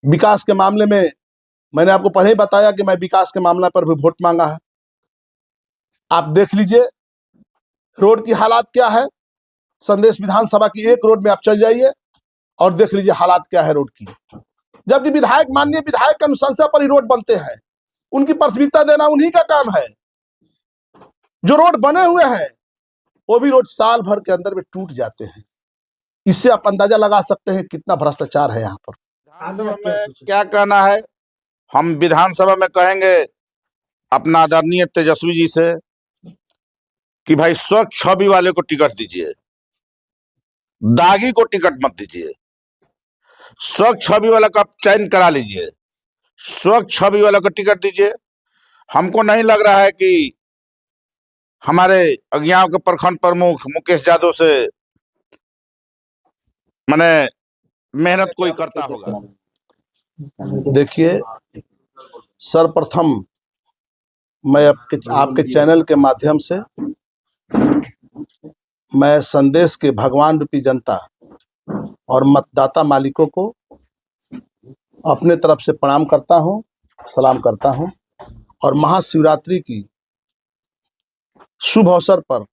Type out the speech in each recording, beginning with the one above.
विकास के मामले में मैंने आपको पहले ही बताया कि मैं विकास के मामला पर भी वोट मांगा है। आप देख लीजिए रोड की हालात क्या है। संदेश विधानसभा की एक रोड में आप चल जाइए और देख लीजिए हालात क्या है रोड की। जबकि विधायक, माननीय विधायक की अनुशंसा पर ही रोड बनते हैं, उनकी प्राथमिकता देना उन्हीं का काम है। जो रोड बने हुए हैं वो भी रोड साल भर के अंदर में टूट जाते हैं। इससे आप अंदाजा लगा सकते हैं कितना भ्रष्टाचार है यहाँ पर। विधानसभा में क्या कहना है? हम विधानसभा में कहेंगे अपना आदरणीय तेजस्वी जी से कि भाई स्वच्छ छवि वाले को टिकट दीजिए, दागी को टिकट मत दीजिए। स्वच्छ छवि वाला का चयन करा लीजिए, स्वच्छ छवि वाला को टिकट दीजिए। हमको नहीं लग रहा है कि हमारे अज्ञाओं के प्रखंड प्रमुख मुकेश यादव से माने मेहनत कोई करता होगा। देखिए, सर्वप्रथम मैं आपके चैनल के माध्यम से मैं संदेश के भगवान रूपी जनता और मतदाता मालिकों को अपने तरफ से प्रणाम करता हूं, सलाम करता हूं और महाशिवरात्रि की शुभ अवसर पर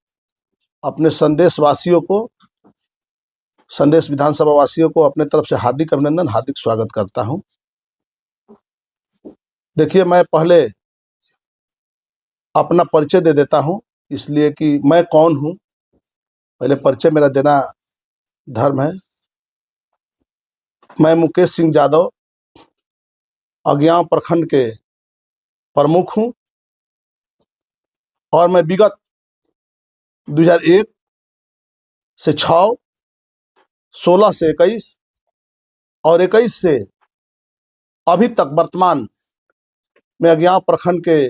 अपने संदेश वासियों को, संदेश विधानसभा वासियों को अपने तरफ से हार्दिक अभिनंदन, हार्दिक स्वागत करता हूं। देखिए, मैं पहले अपना परिचय दे देता हूं, इसलिए कि मैं कौन हूं, पहले परिचय मेरा देना धर्म है। मैं मुकेश सिंह यादव अज्ञाव प्रखंड के प्रमुख हूं और मैं विगत 2001 से 6, 16 से 21 और 21 से अभी तक वर्तमान में अज्ञाव प्रखंड के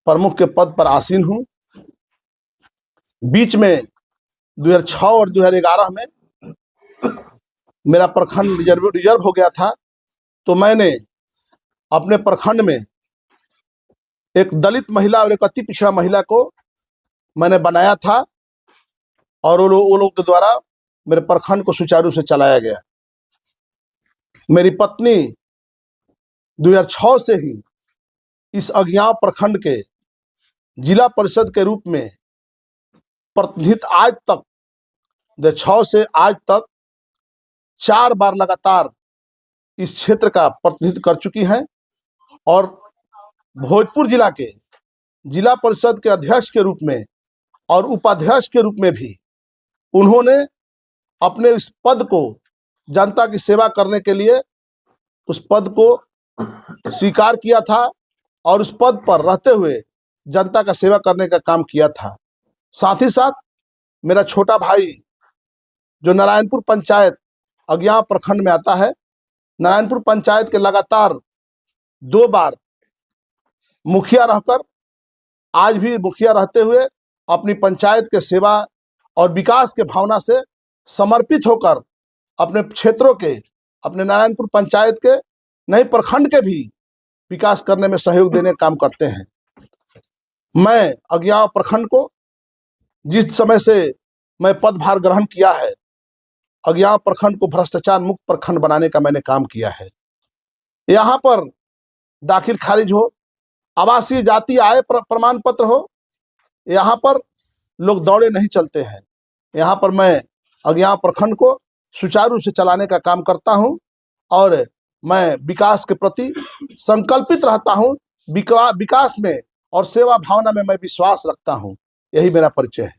प्रमुख के पद पर आसीन हूं। बीच में 2006 और 2011 में मेरा प्रखंड रिजर्व हो गया था, तो मैंने अपने प्रखंड में एक दलित महिला और एक अति पिछड़ा महिला को मैंने बनाया था और वो लोग के द्वारा मेरे प्रखंड को सुचारू रूप से चलाया गया। मेरी पत्नी 2006 से ही इस अज्ञाव प्रखंड के जिला परिषद के रूप में प्रतिनिधित्व आज तक 2006 से आज तक 4 बार लगातार इस क्षेत्र का प्रतिनिधित्व कर चुकी हैं और भोजपुर जिला के जिला परिषद के अध्यक्ष के रूप में और उपाध्यक्ष के रूप में भी उन्होंने अपने इस पद को, जनता की सेवा करने के लिए उस पद को स्वीकार किया था और उस पद पर रहते हुए जनता का सेवा करने का काम किया था। साथ ही साथ मेरा छोटा भाई जो नारायणपुर पंचायत अज्ञाव प्रखंड में आता है, नारायणपुर पंचायत के लगातार 2 बार मुखिया रहकर, आज भी मुखिया रहते हुए अपनी पंचायत के सेवा और विकास के भावना से समर्पित होकर अपने क्षेत्रों के, अपने नारायणपुर पंचायत के नहीं प्रखंड के भी विकास करने में सहयोग देने का काम करते हैं। मैं अज्ञाव प्रखंड को जिस समय से मैं पदभार ग्रहण किया है, अज्ञाव प्रखंड को भ्रष्टाचार मुक्त प्रखंड बनाने का मैंने काम किया है। यहाँ पर दाखिल खारिज हो, आवासीय जाति आय प्रमाण पत्र हो, यहाँ पर लोग दौड़े नहीं चलते हैं। यहाँ पर मैं अज्ञाव प्रखंड को सुचारू रूप से चलाने का काम करता हूँ और मैं विकास के प्रति संकल्पित रहता हूँ। विकास में और सेवा भावना में मैं विश्वास रखता हूँ। यही मेरा परिचय है।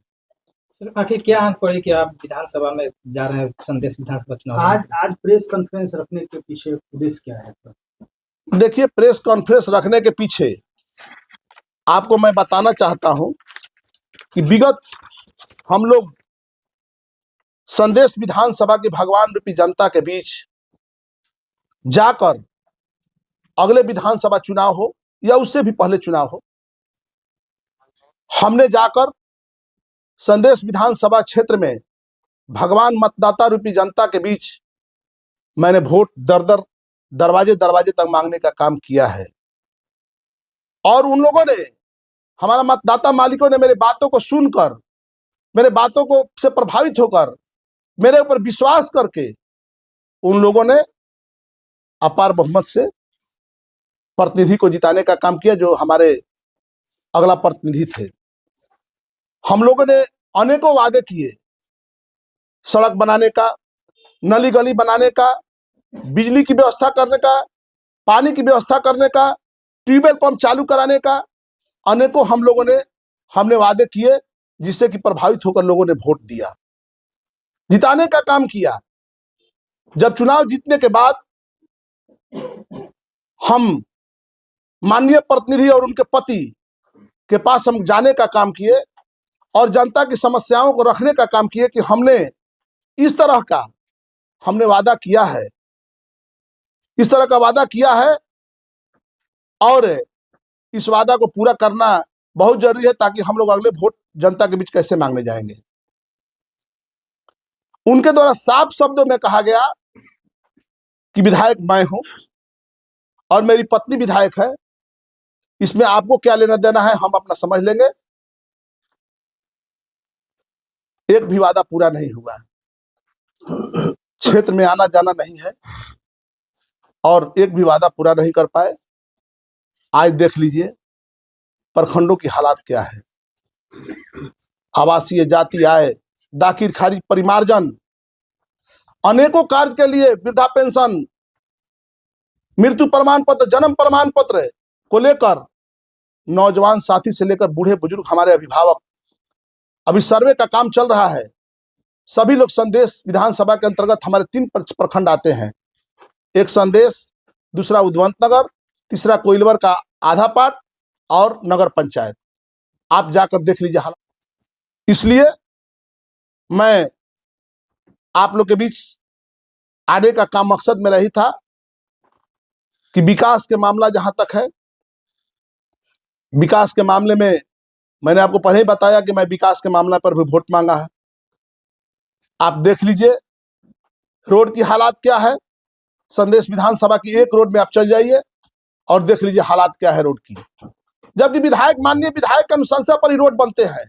सर, आखिर क्या आंक पड़े कि आप विधानसभा में जा रहे हैं, संदेश विधानसभा चुनाव? आज प्रेस कॉन्फ्रेंस रखने के पीछे उद्देश्य क्या है? देखिए, प्रेस कॉन्फ्रेंस रखने के पीछे आपको मैं बताना चाहता हूं कि विगत हम लोग संदेश विधानसभा की भगवान रूपी जनता के बीच जाकर अगले विधानसभा चुनाव हो या उससे भी पहले चुनाव हो, हमने जाकर संदेश विधानसभा क्षेत्र में भगवान मतदाता रूपी जनता के बीच मैंने वोट दरवाजे तक मांगने का काम किया है और उन लोगों ने, हमारा मतदाता मालिकों ने मेरे बातों को सुनकर, मेरे बातों को से प्रभावित होकर, मेरे ऊपर विश्वास करके उन लोगों ने अपार बहुमत से प्रतिनिधि को जिताने का काम किया, जो हमारे अगला प्रतिनिधि थे। हम लोगों ने अनेकों वादे किए, सड़क बनाने का, नली गली बनाने का, बिजली की व्यवस्था करने का, पानी की व्यवस्था करने का, ट्यूबवेल पंप चालू कराने का, अनेकों हमने वादे किए, जिससे कि प्रभावित होकर लोगों ने वोट दिया, जिताने का काम किया। जब चुनाव जीतने के बाद हम माननीय प्रतिनिधि और उनके पति के पास हम जाने का काम किए और जनता की समस्याओं को रखने का काम किए कि हमने इस तरह का वादा किया है, इस तरह का वादा किया है और इस वादा को पूरा करना बहुत जरूरी है, ताकि हम लोग अगले वोट जनता के बीच कैसे मांगने जाएंगे। उनके द्वारा साफ शब्दों में कहा गया कि विधायक मैं हूं और मेरी पत्नी विधायक है, इसमें आपको क्या लेना देना है, हम अपना समझ लेंगे। एक भी वादा पूरा नहीं हुआ, क्षेत्र में आना जाना नहीं है और एक भी वादा पूरा नहीं कर पाए। आज देख लीजिए प्रखंडों की हालात क्या है। आवासीय, जाति आय, दाखिल खारिज, परिमार्जन, अनेकों कार्य के लिए वृद्धा पेंशन, मृत्यु प्रमाण पत्र, जन्म प्रमाण पत्र को लेकर नौजवान साथी से लेकर बूढ़े बुजुर्ग, हमारे अभिभावक, अभी सर्वे का काम चल रहा है। सभी लोग संदेश विधानसभा के अंतर्गत हमारे 3 प्रखंड आते हैं, एक संदेश, दूसरा उद्वंत नगर, तीसरा कोइलवर का आधा पाट और नगर पंचायत। आप जाकर देख लीजिए हालात। इसलिए मैं आप लोग के बीच आने का काम मकसद मेरा ही था कि विकास के मामला जहां तक है, विकास के मामले में मैंने आपको पहले ही बताया कि मैं विकास के मामला पर भी वोट मांगा है। आप देख लीजिए रोड की हालात क्या है। संदेश विधानसभा की एक रोड में आप चल जाइए और देख लीजिए हालात क्या है रोड की। जबकि विधायक, माननीय विधायक की अनुशंसा पर ही रोड बनते हैं,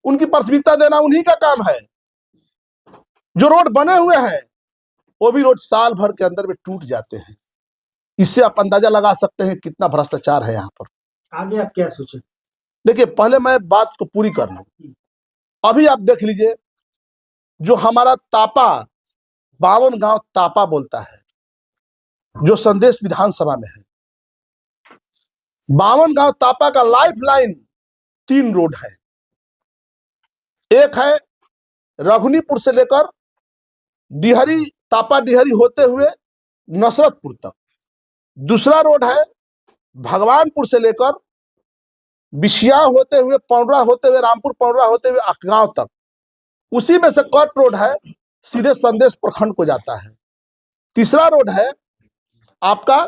उनकी प्राथमिकता देना उन्हीं का काम है। जो रोड बने हुए हैं वो भी रोड साल भर के अंदर में टूट जाते हैं। इससे आप अंदाजा लगा सकते हैं कितना भ्रष्टाचार है यहाँ पर। आगे आप क्या सोचे? देखिए, पहले मैं बात को पूरी कर लूं। अभी आप देख लीजिए, जो हमारा तापा, 52 गांव तापा बोलता है, जो संदेश विधानसभा में है, 52 गांव तापा का लाइफ लाइन 3 रोड है। एक है रघुनीपुर से लेकर डिहरी, तापा डिहरी होते हुए नसरतपुर तक। दूसरा रोड है भगवानपुर से लेकर बिशिया होते हुए, पौंडरा होते हुए, रामपुर पौंडरा होते हुए अखगांव तक। उसी में से कट रोड है, सीधे संदेश प्रखंड को जाता है। तीसरा रोड है आपका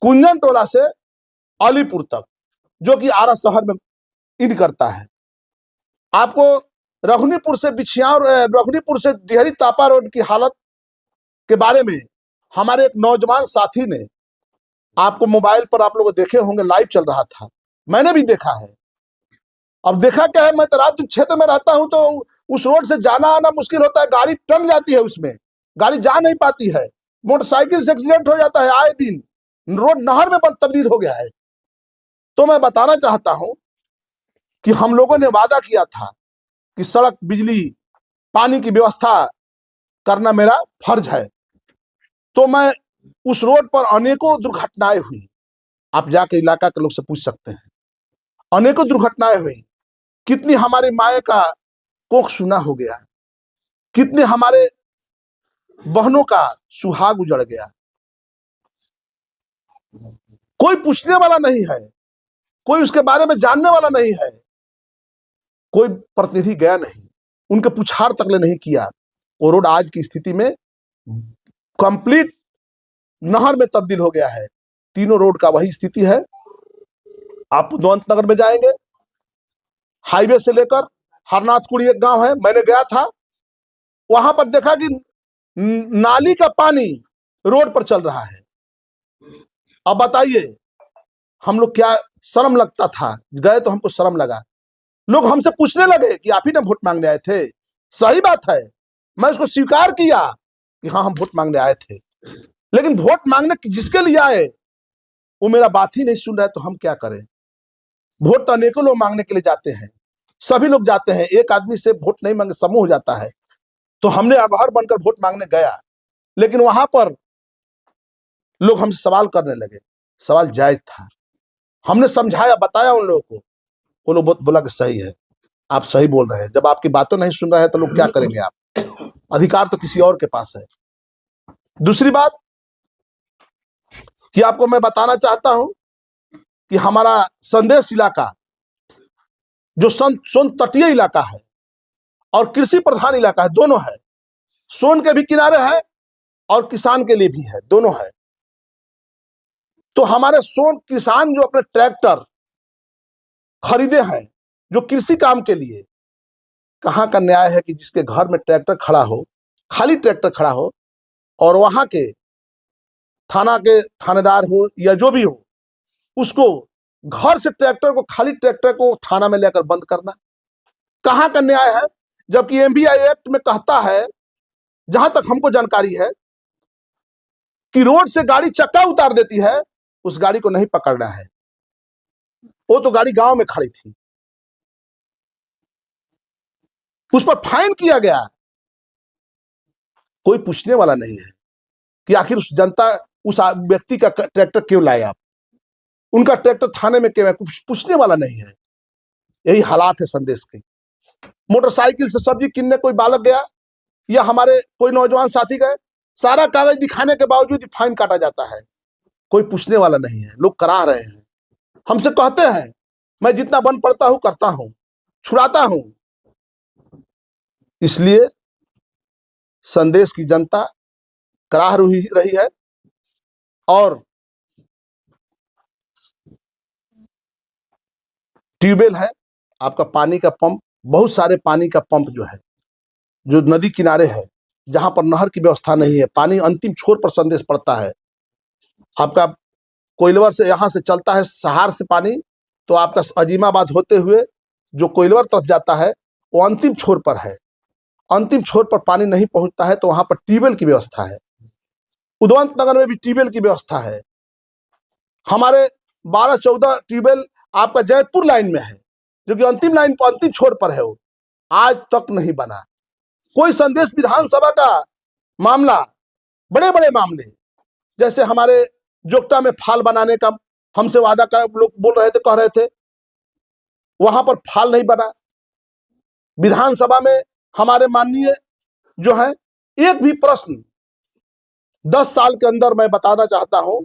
कुंजन टोला से अलीपुर तक, जो कि आरा शहर में इंड करता है। आपको रघुनीपुर से बिछिया, रघुनीपुर से डिहरी तापा रोड की हालत के बारे में हमारे एक नौजवान साथी ने, आपको मोबाइल पर आप लोग देखे होंगे, लाइव चल रहा था, मैंने भी देखा है। अब देखा क्या है, मैं तो रात क्षेत्र में रहता हूं तो उस रोड से जाना आना मुश्किल होता है, गाड़ी टंग जाती है, उसमें गाड़ी जा नहीं पाती है, मोटरसाइकिल से एक्सीडेंट हो जाता है आए दिन, रोड नहर में तब्दील हो गया है। तो मैं बताना चाहता हूं कि हम लोगों ने वादा किया था कि सड़क, बिजली, पानी की व्यवस्था करना मेरा फर्ज है। तो मैं उस रोड पर अनेकों दुर्घटनाएं हुई, आप जाके इलाका के लोग से पूछ सकते हैं, अनेकों दुर्घटनाएं हुई। कितनी हमारी माए का कोख सुना हो गया, कितने हमारे बहनों का सुहाग उजड़ गया। कोई पूछने वाला नहीं है, कोई उसके बारे में जानने वाला नहीं है, कोई प्रतिनिधि गया नहीं, उनके पुछार तक ले नहीं किया। वो रोड आज की स्थिति में कंप्लीट नहर में तब्दील हो गया है। तीनों रोड का वही स्थिति है। आप उद्वंत नगर में जाएंगे, हाईवे से लेकर हरनाथपुरी एक गांव है, मैंने गया था, वहां पर देखा कि नाली का पानी रोड पर चल रहा है। अब बताइए, हम लोग क्या, शर्म लगता था, गए तो हमको शर्म लगा। लोग हमसे पूछने लगे कि आप ही ना वोट मांगने आए थे। सही बात है, मैं उसको स्वीकार किया कि हाँ हम वोट मांगने आए थे, लेकिन वोट मांगने जिसके लिए आए वो मेरा बात ही नहीं सुन रहा है, तो हम क्या करें। वोट तो अनेकों लोग मांगने के लिए जाते हैं, सभी लोग जाते हैं, एक आदमी से वोट नहीं मांगे समूह हो जाता है। तो हमने अगहर बनकर वोट मांगने गया, लेकिन वहां पर लोग हमसे सवाल करने लगे। सवाल जायज था, हमने समझाया, बताया उन लोगों को, वो लोग बोला कि सही है, आप सही बोल रहे हैं। जब आपकी बातों नहीं सुन रहे हैं तो लोग क्या करेंगे, आप अधिकार तो किसी और के पास है। दूसरी बात कि आपको मैं बताना चाहता हूं कि हमारा संदेश इलाका जो सोन तटीय इलाका है और कृषि प्रधान इलाका है, दोनों है। सोन के भी किनारे है और किसान के लिए भी है, दोनों है। तो हमारे सोन किसान जो अपने ट्रैक्टर खरीदे हैं जो कृषि काम के लिए, कहाँ का न्याय है कि जिसके घर में ट्रैक्टर खड़ा हो, खाली ट्रैक्टर खड़ा हो, और वहां के थाना के थानेदार हो या जो भी हो, उसको घर से ट्रैक्टर को, खाली ट्रैक्टर को थाना में लेकर बंद करना, कहाँ का न्याय है। जबकि एमबीआई एक्ट में कहता है, जहां तक हमको जानकारी है, कि रोड से गाड़ी चक्का उतार देती है, उस गाड़ी को नहीं पकड़ना है। वो तो गाड़ी गांव में खड़ी थी, उस पर फाइन किया गया, कोई पूछने वाला नहीं है कि आखिर उस जनता, उस व्यक्ति का ट्रैक्टर क्यों लाए आप, उनका ट्रैक्टर थाने में क्यों है, कुछ पूछने वाला नहीं है। यही हालात है संदेश के। मोटरसाइकिल से सब्जी किनने कोई बालक गया या हमारे कोई नौजवान साथी गए, सारा कागज दिखाने के बावजूद फाइन काटा जाता है, कोई पूछने वाला नहीं है। लोग करा रहे हैं, हमसे कहते हैं मैं जितना बन पड़ता हूं करता हूं, छुड़ाता हूं। इसलिए संदेश की जनता कराह रही है। और ट्यूबवेल है, आपका पानी का पंप, बहुत सारे पानी का पंप जो है, जो नदी किनारे है, जहां पर नहर की व्यवस्था नहीं है, पानी अंतिम छोर पर संदेश पड़ता है। आपका कोइलवर से यहां से चलता है सहार से पानी, तो आपका अजीमाबाद होते हुए जो कोइलवर तरफ जाता है वो अंतिम छोर पर है। अंतिम छोर पर पानी नहीं पहुंचता है, तो वहां पर ट्यूबवेल की व्यवस्था है। उदवंत नगर में भी ट्यूबवेल की व्यवस्था है। हमारे 12-14 ट्यूबवेल आपका जैतपुर लाइन में है, जो कि अंतिम लाइन पर, अंतिम छोर पर है, वो आज तक नहीं बना। कोई संदेश विधानसभा का मामला, बड़े बड़े मामले, जैसे हमारे जोगटा में फाल बनाने का हमसे वादा कर लोग बोल रहे थे, कह रहे थे, वहां पर फाल नहीं बना। विधानसभा में हमारे माननीय जो है, एक भी प्रश्न 10 साल के अंदर, मैं बताना चाहता हूं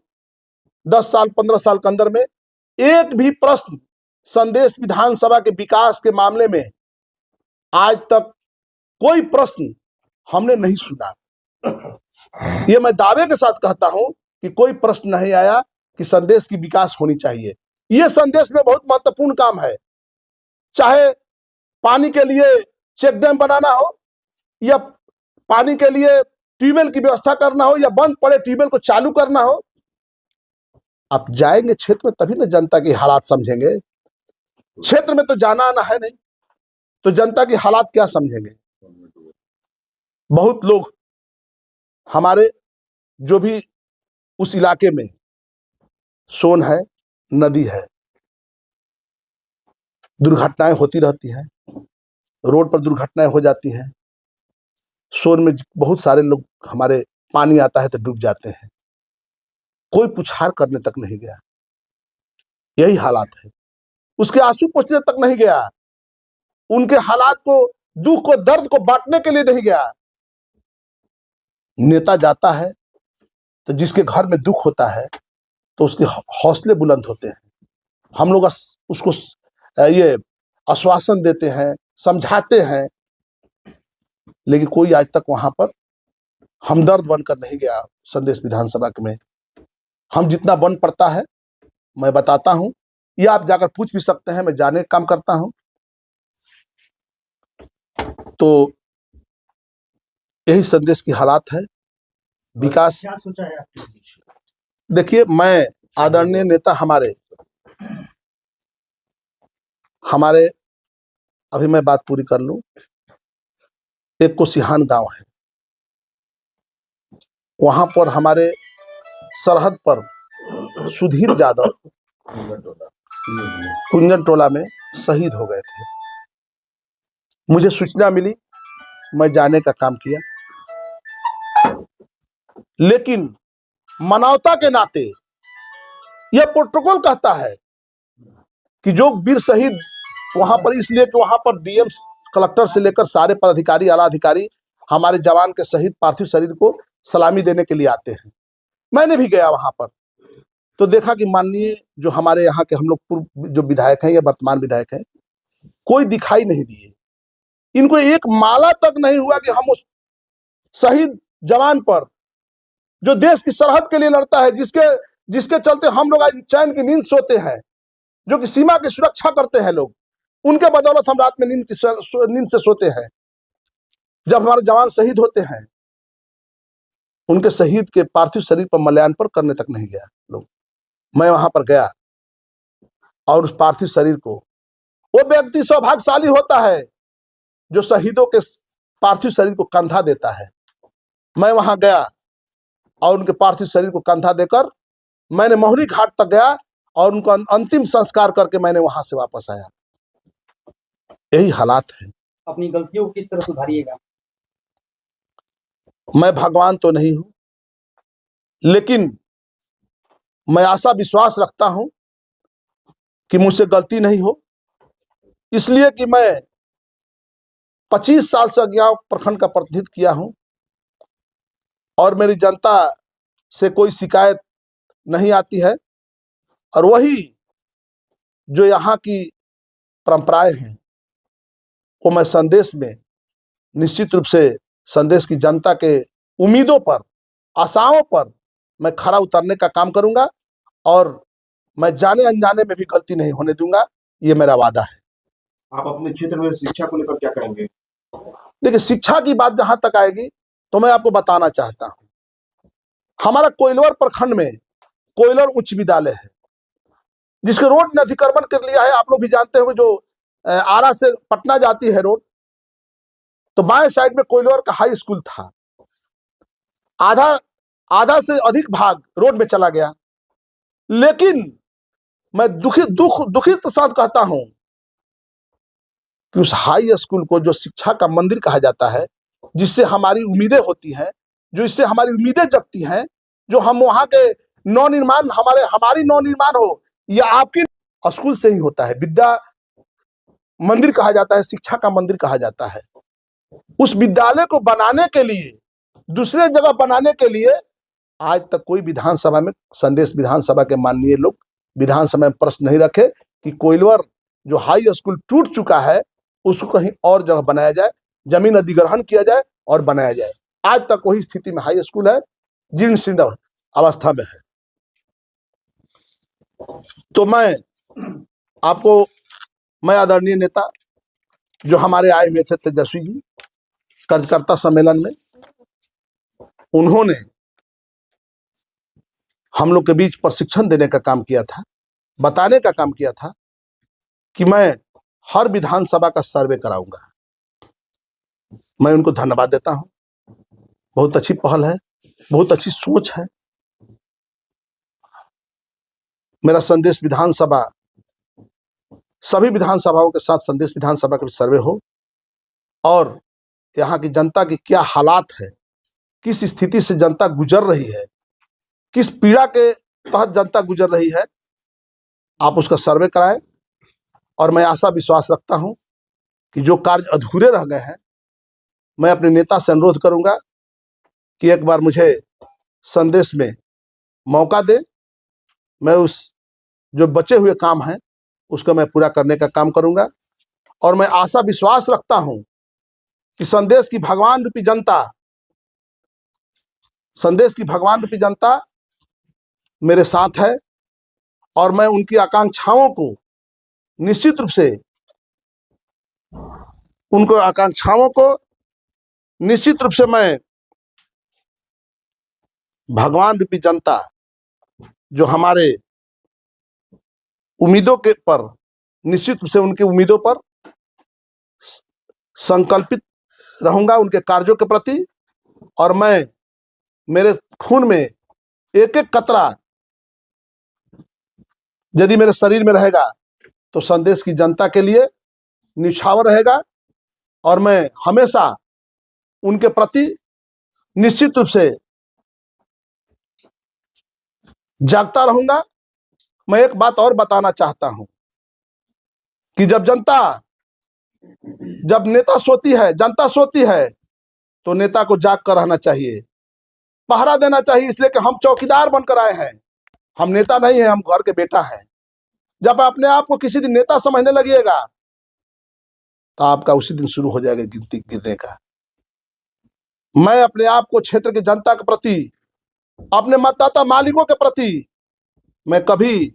10 साल 15 साल के अंदर में एक भी प्रश्न संदेश विधानसभा के विकास के मामले में आज तक कोई प्रश्न हमने नहीं सुना। ये मैं दावे के साथ कहता हूं कि कोई प्रश्न नहीं आया कि संदेश की विकास होनी चाहिए। ये संदेश में बहुत महत्वपूर्ण काम है, चाहे पानी के लिए चेक डैम बनाना हो, या पानी के लिए ट्यूबवेल की व्यवस्था करना हो, या बंद पड़े ट्यूबवेल को चालू करना हो। आप जाएंगे क्षेत्र में तभी ना जनता की हालात समझेंगे। क्षेत्र में तो जाना आना है नहीं, तो जनता की हालात क्या समझेंगे। बहुत लोग हमारे जो भी उस इलाके में सोन है, नदी है, दुर्घटनाएं होती रहती हैं, रोड पर दुर्घटनाएं हो जाती हैं। सोन में बहुत सारे लोग हमारे, पानी आता है तो डूब जाते हैं, कोई पुछार करने तक नहीं गया। यही हालात है, उसके आंसू पोंछने तक नहीं गया, उनके हालात को, दुख को, दर्द को बांटने के लिए नहीं गया। नेता जाता है तो जिसके घर में दुख होता है तो उसके हौसले बुलंद होते हैं। हम लोग उसको ये आश्वासन देते हैं, समझाते हैं, लेकिन कोई आज तक वहां पर हमदर्द बनकर नहीं गया। संदेश विधानसभा में हम जितना बन पड़ता है मैं बताता हूं, ये आप जाकर पूछ भी सकते हैं, मैं जाने का काम करता हूं। तो यही संदेश की हालात है। विकास, क्या सोचा है आपने? देखिए, मैं आदरणीय नेता हमारे अभी मैं बात पूरी कर लूं। एक कोसिहान गांव है, वहां पर हमारे सरहद पर सुधीर यादव कुंजन टोला में शहीद हो गए थे। मुझे सूचना मिली, मैं जाने का काम किया, लेकिन मानवता के नाते यह प्रोटोकॉल कहता है कि जो वीर शहीद वहां पर, इसलिए कि वहां पर डीएम कलेक्टर से लेकर सारे पदाधिकारी, आला अधिकारी हमारे जवान के शहीद पार्थिव शरीर को सलामी देने के लिए आते हैं। मैंने भी गया वहां पर, तो देखा कि माननीय जो हमारे यहाँ के हम लोग पूर्व जो विधायक हैं या वर्तमान विधायक हैं, कोई दिखाई नहीं दिए। इनको एक माला तक नहीं हुआ कि हम उस शहीद जवान पर, जो देश की सरहद के लिए लड़ता है, जिसके चलते हम लोग आज चैन की नींद सोते हैं, जो कि सीमा की सुरक्षा करते हैं लोग, उनके बदौलत हम रात में नींद से सोते हैं। जब हमारे जवान शहीद होते हैं, उनके शहीद के पार्थिव शरीर पर माल्यार्पण करने तक नहीं गया लोग। मैं वहां पर गया और उस पार्थिव शरीर को, वो व्यक्ति सौभाग्यशाली होता है जो शहीदों के पार्थिव शरीर को कंधा देता है। मैं वहां गया और उनके पार्थिव शरीर को कंधा देकर मैंने मोहरी घाट तक गया और उनको अंतिम संस्कार करके मैंने वहां से वापस आया। यही हालात है। अपनी गलतियों को किस तरह सुधारिएगा? मैं भगवान तो नहीं हूं, लेकिन मैं आशा विश्वास रखता हूं कि मुझसे गलती नहीं हो, इसलिए कि मैं 25 साल से अज्ञान प्रखंड का प्रतिनिधित्व किया हूं और मेरी जनता से कोई शिकायत नहीं आती है। और वही जो यहाँ की परंपराएं हैं, वो मैं संदेश में निश्चित रूप से संदेश की जनता के उम्मीदों पर, आशाओं पर मैं खरा उतरने का काम करूंगा और मैं जाने अनजाने में भी गलती नहीं होने दूंगा, ये मेरा वादा है। आप अपने क्षेत्र में शिक्षा को लेकर क्या कहेंगे? देखिए, शिक्षा की बात जहां तक आएगी तो मैं आपको बताना चाहता हूं, हमारा कोइलवर प्रखंड में कोइलवर उच्च विद्यालय है, जिसके रोड ने अतिक्रमण कर लिया है। आप लोग भी जानते होंगे, जो आरा से पटना जाती है रोड, तो बाएं साइड में कोइलवर का हाई स्कूल था। आधा से अधिक भाग रोड में चला गया। लेकिन मैं दुखित साथ कहता हूं कि उस हाई स्कूल को, जो शिक्षा का मंदिर कहा जाता है, जिससे हमारी उम्मीदें होती हैं, जो इससे हमारी उम्मीदें जगती हैं, जो हम वहां के नवनिर्माण, हमारी नवनिर्माण हो, या आपकी स्कूल से ही होता है। विद्या मंदिर कहा जाता है, शिक्षा का मंदिर कहा जाता है। उस विद्यालय को बनाने के लिए, दूसरे जगह बनाने के लिए आज तक कोई विधानसभा में, संदेश विधानसभा के माननीय लोग विधानसभा में प्रश्न नहीं रखे कि कोइलवर जो हाई स्कूल टूट चुका है उसको कहीं और जगह बनाया जाए, जमीन अधिग्रहण किया जाए और बनाया जाए। आज तक वही स्थिति में हाई स्कूल है, जीर्ण शीर्ण अवस्था में है। तो मैं आदरणीय नेता जो हमारे आए हुए थे, तेजस्वी जी, कार्यकर्ता सम्मेलन में, उन्होंने हम लोग के बीच प्रशिक्षण देने का काम किया था, बताने का काम किया था कि मैं हर विधानसभा का सर्वे कराऊंगा। मैं उनको धन्यवाद देता हूं। बहुत अच्छी पहल है, बहुत अच्छी सोच है। मेरा संदेश विधानसभा, सभी विधानसभाओं के साथ संदेश विधानसभा का सर्वे हो और यहाँ की जनता की क्या हालात है, किस स्थिति से जनता गुजर रही है, किस पीड़ा के तहत जनता गुजर रही है, आप उसका सर्वे कराएं। और मैं आशा विश्वास रखता हूं कि जो कार्य अधूरे रह गए हैं, मैं अपने नेता से अनुरोध करूंगा कि एक बार मुझे संदेश में मौका दे। मैं उस जो बचे हुए काम हैं उसको मैं पूरा करने का काम करूंगा। और मैं आशा विश्वास रखता हूं कि संदेश की भगवान रूपी जनता मेरे साथ है और मैं उनकी आकांक्षाओं को निश्चित रूप से, मैं भगवान रूपी जनता जो हमारे उम्मीदों के पर, निश्चित रूप से उनकी उम्मीदों पर संकल्पित रहूंगा, उनके कार्यों के प्रति। और मैं मेरे खून में एक एक कतरा यदि मेरे शरीर में रहेगा तो संदेश की जनता के लिए निछावर रहेगा और मैं हमेशा उनके प्रति निश्चित रूप से जागता रहूंगा। मैं एक बात और बताना चाहता हूं कि जब नेता सोती है, जनता सोती है, तो नेता को जाग कर रहना चाहिए, पहरा देना चाहिए, इसलिए कि हम चौकीदार बनकर आए हैं, हम नेता नहीं है, हम घर के बेटा है। जब अपने आप को किसी दिन नेता समझने लगिएगा तो आपका उसी दिन शुरू हो जाएगा गिनती गिरने का। मैं अपने आप को क्षेत्र की जनता के प्रति, अपने मतदाता मालिकों के प्रति मैं कभी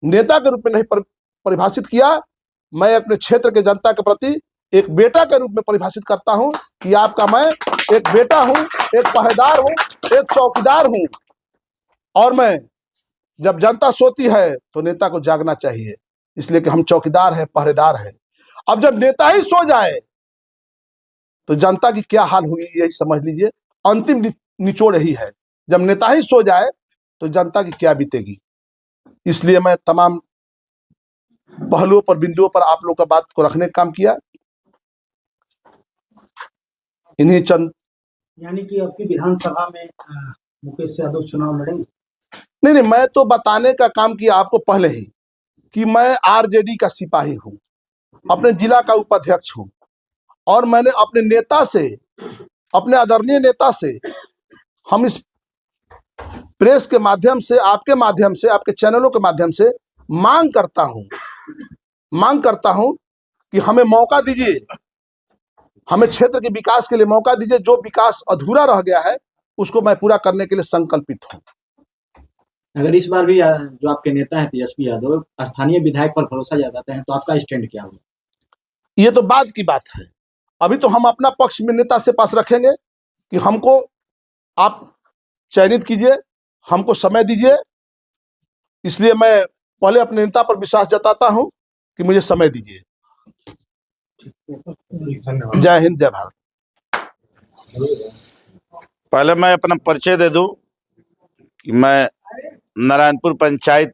नेता के रूप में नहीं परिभाषित किया। मैं अपने क्षेत्र के जनता के प्रति एक बेटा के रूप में परिभाषित करता हूं कि आपका मैं एक बेटा हूं, एक पहरेदार हूं, एक चौकीदार हूं। और मैं जब जनता सोती है तो नेता को जागना चाहिए, इसलिए कि हम चौकीदार हैं, पहरेदार हैं। अब जब नेता ही सो जाए तो जनता की क्या हाल हुई, यही समझ लीजिए। अंतिम निचोड़ यही है, जब नेता ही सो जाए तो जनता की क्या बीतेगी। इसलिए मैं तमाम पहलुओं पर, बिंदुओं पर आप लोग का बात को रखने का काम किया। इन्हीं चंद, यानी कि आपकी विधानसभा में मुकेश यादव चुनाव लड़ेंगे? नहीं, मैं तो बताने का काम किया आपको पहले ही कि मैं आरजेडी का सिपाही हूं, अपने जिला का उपाध्यक्ष हूं, और मैंने अपने नेता से, अपने आदरणीय नेता से, हम इस प्रेस के माध्यम से, आपके माध्यम से, आपके चैनलों के माध्यम से मांग करता हूं कि हमें मौका दीजिए, हमें क्षेत्र के विकास के लिए मौका दीजिए। जो विकास अधूरा रह गया है उसको मैं पूरा करने के लिए संकल्पित हूं। अगर इस बार भी जो आपके नेता हैं तेजस्वी यादव स्थानीय विधायक पर भरोसा जताते हैं तो आपका स्टैंड क्या होगा? ये तो बाद की बात है। अभी तो हम अपना पक्ष में नेता से पास रखेंगे कि हमको आप चयनित कीजिए, हमको समय दीजिए। इसलिए मैं पहले अपने नेता पर विश्वास जताता हूं कि मुझे समय दीजिए। जय हिंद, जय भारत। पहले मैं अपना परिचय दे दूं कि मैं नारायणपुर पंचायत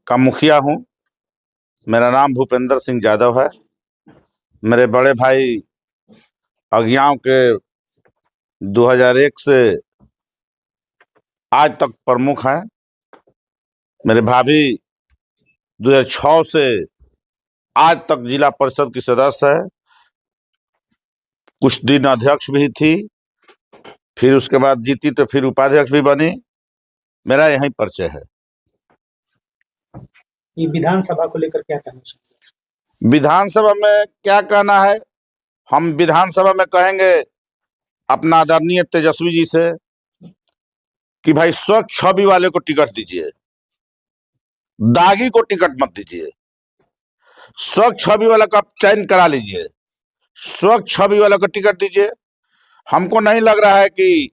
का मुखिया हूं। मेरा नाम भूपेंद्र सिंह यादव है। मेरे बड़े भाई अज्ञाओं के 2001 से आज तक प्रमुख हैं। मेरे भाभी 2006 से आज तक जिला परिषद की सदस्य है, कुछ दिन अध्यक्ष भी थी, फिर उसके बाद जीती तो फिर उपाध्यक्ष भी बनी। मेरा यही परिचय है। ये विधानसभा को लेकर क्या कहना चाहिए? विधानसभा में क्या कहना है, हम विधानसभा में कहेंगे अपना आदरणीय तेजस्वी जी से कि भाई स्वच्छ छवि वाले को टिकट दीजिए, दागी को टिकट मत दीजिए। स्वच्छ छवि वाला का चयन करा लीजिए, स्वच्छ छवि वाला को टिकट दीजिए। हमको नहीं लग रहा है कि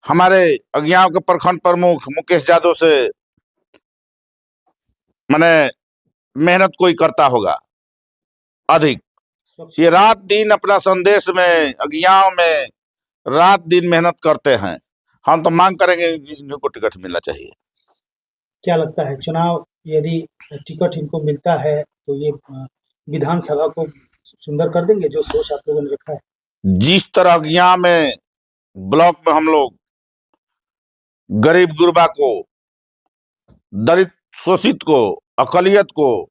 हमारे अज्ञाओं के प्रखंड प्रमुख मुकेश यादव से मैंने मेहनत कोई करता होगा अधिक। ये रात दिन अपना संदेश में, अज्ञाओं में रात दिन मेहनत करते हैं। हम तो मांग करेंगे इनको टिकट मिलना चाहिए। क्या लगता है चुनाव यदि टिकट इनको मिलता है तो ये विधानसभा को सुंदर कर देंगे, जो सोच आप लोगों ने रखा है? जिस तरह अज्ञा में ब्लॉक में हम लोग गरीब गुरबा को, दलित शोषित को, अकलियत को,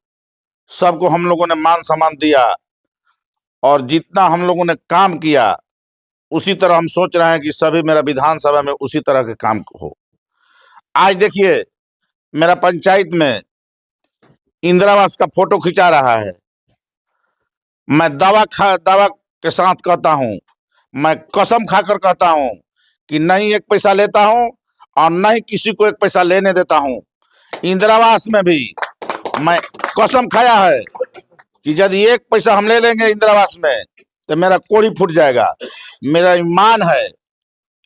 सबको हम लोगों ने मान सम्मान दिया और जितना हम लोगों ने काम किया उसी तरह हम सोच रहे हैं कि सभी मेरा विधानसभा में उसी तरह के काम हो। आज देखिए मेरा पंचायत में इंदिरा आवास का फोटो खिंचा रहा है। मैं दावा के साथ कहता हूं, मैं कसम खाकर कहता हूं कि नहीं एक पैसा लेता हूं और नहीं किसी को एक पैसा लेने देता हूं। इंदिरा आवास में भी मैं कसम खाया है कि यदि एक पैसा हम ले लेंगे इंदिरा आवास में तो मेरा कोड़ी फूट जाएगा। मेरा ईमान है,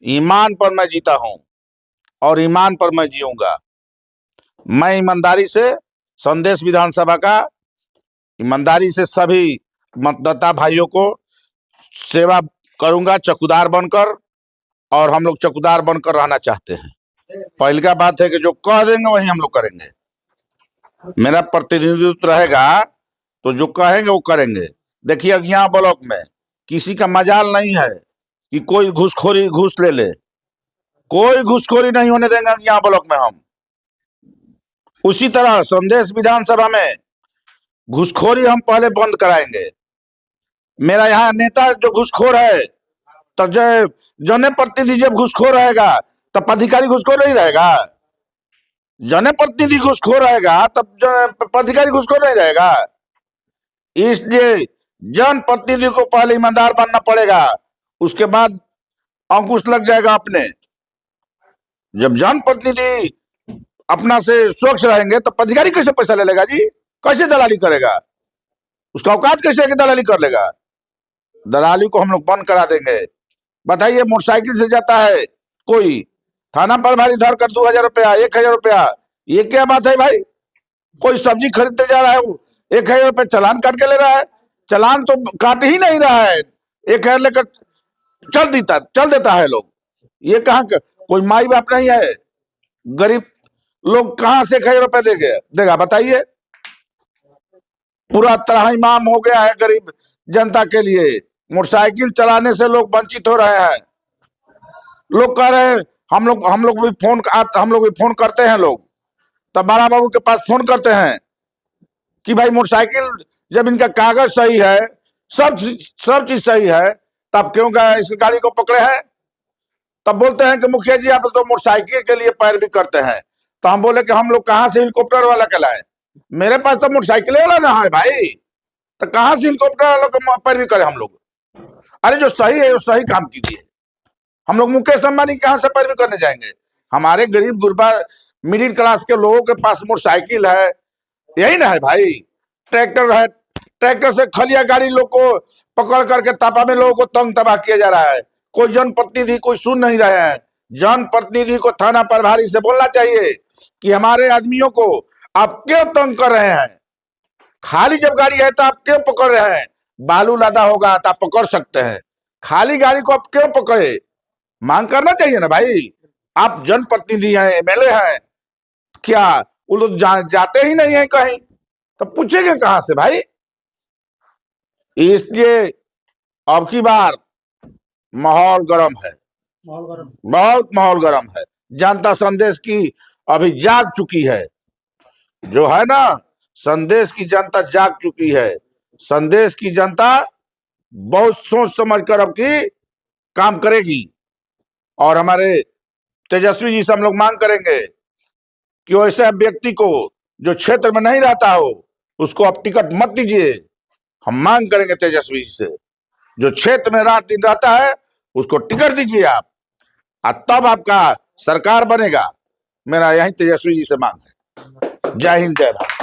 ईमान पर मैं जीता हूं और ईमान पर मैं जीऊंगा। मैं ईमानदारी से संदेश विधानसभा का ईमानदारी से सभी मतदाता भाइयों को सेवा करूंगा चौकीदार बनकर। और हम लोग चौकीदार बनकर रहना चाहते हैं। पहली का बात है कि जो कह देंगे वही हम लोग करेंगे। मेरा प्रतिनिधित्व रहेगा तो जो कहेंगे वो करेंगे। देखिए अज्ञा ब्लॉक में किसी का मजाल नहीं है कि कोई घूस ले ले। कोई घूसखोरी नहीं होने देंगे अज्ञा ब्लॉक में हम। उसी तरह संदेश विधानसभा में घूसखोरी हम पहले बंद कराएंगे। मेरा यहाँ नेता जो घूसखोर है, तो जनप्रतिनिधि जब घूसखोर रहेगा तब अधिकारी घूसखोर नहीं रहेगा। जनप्रतिनिधि घूसखोर रहेगा तब अधिकारी घूसखोर नहीं रहेगा। इसलिए जनप्रतिनिधि को पहले ईमानदार बनना पड़ेगा, उसके बाद अंकुश लग जाएगा अपने। जब जनप्रतिनिधि अपना से स्वच्छ रहेंगे तो अधिकारी कैसे पैसा ले लेगा जी? कैसे दलाली करेगा? उसका औकात कैसे है कि दलाली कर लेगा? दलाली को हम लोग बंद करा देंगे। बताइए, मोटरसाइकिल से जाता है कोई, थाना पर भारी धर कर 2000 रुपया 1000 रुपया, ये क्या बात है भाई? कोई सब्जी खरीदते जा रहा है, 1000 रुपये चालान काट के ले रहा है। चालान तो काट ही नहीं रहा है, 1000 लेकर चल देता है लोग। ये कहाँ कोई माई बाप नहीं है? गरीब लोग कहाँ से 1000 रुपये देगा बताइए? पूरा तरह इमाम हो गया है गरीब जनता के लिए। मोटरसाइकिल चलाने से लोग वंचित हो रहे हैं। लोग कह रहे हैं, हम लोग भी फोन करते हैं। लोग तब बड़ा बाबू के पास फोन करते हैं कि भाई मोटरसाइकिल जब इनका कागज सही है, सब चीज सही है, तब क्यों इस गाड़ी को पकड़े हैं? तब बोलते हैं कि मुखिया जी आप तो मोटरसाइकिल के लिए पैरवी करते हैं। तो हम बोले कि हम लोग कहाँ से हेलीकॉप्टर वाला कहलाए? मेरे पास तो मोटरसाइकिल वाला ना है भाई, तो कहाँ से हेलीकॉप्टर वालों को पैरवी करें हम लोग? अरे जो सही है वो सही काम कीजिए। हम लोग मुकेश अंबानी कहाँ से पैरवी करने जाएंगे? हमारे गरीब गुरबा मिडिल क्लास के लोगों के पास मोटरसाइकिल है, यही ना है भाई। ट्रैक्टर है, ट्रैक्टर से खलिया गाड़ी लोग को पकड़ करके तापा में लोगों को तंग तबाह किया जा रहा है। कोई जनप्रतिनिधि कोई सुन नहीं रहे हैं। जनप्रतिनिधि को थाना प्रभारी से बोलना चाहिए कि हमारे आदमियों को आप क्यों तंग कर रहे हैं? खाली जब गाड़ी है तो आप क्यों पकड़ रहे हैं? बालू लादा होगा तो आप पकड़ सकते हैं, खाली गाड़ी को आप क्यों पकड़े? मांग करना चाहिए ना भाई। आप जनप्रतिनिधि हैं, एमएलए हैं, क्या वो लोग जाते ही नहीं है कहीं? तो पूछेंगे कहां से भाई? इसलिए अब की बार माहौल गर्म है, बहुत माहौल गर्म है। जनता संदेश की अभी जाग चुकी है, जो है ना, संदेश की जनता जाग चुकी है। संदेश की जनता बहुत सोच समझ कर अब की काम करेगी। और हमारे तेजस्वी जी से हम लोग मांग करेंगे कि ऐसे व्यक्ति को जो क्षेत्र में नहीं रहता हो उसको आप टिकट मत दीजिए। हम मांग करेंगे तेजस्वी जी से, जो क्षेत्र में रात दिन रहता है उसको टिकट दीजिए आप, और तब आपका सरकार बनेगा। मेरा यही तेजस्वी जी से मांग है। जय हिंद, जय भारत।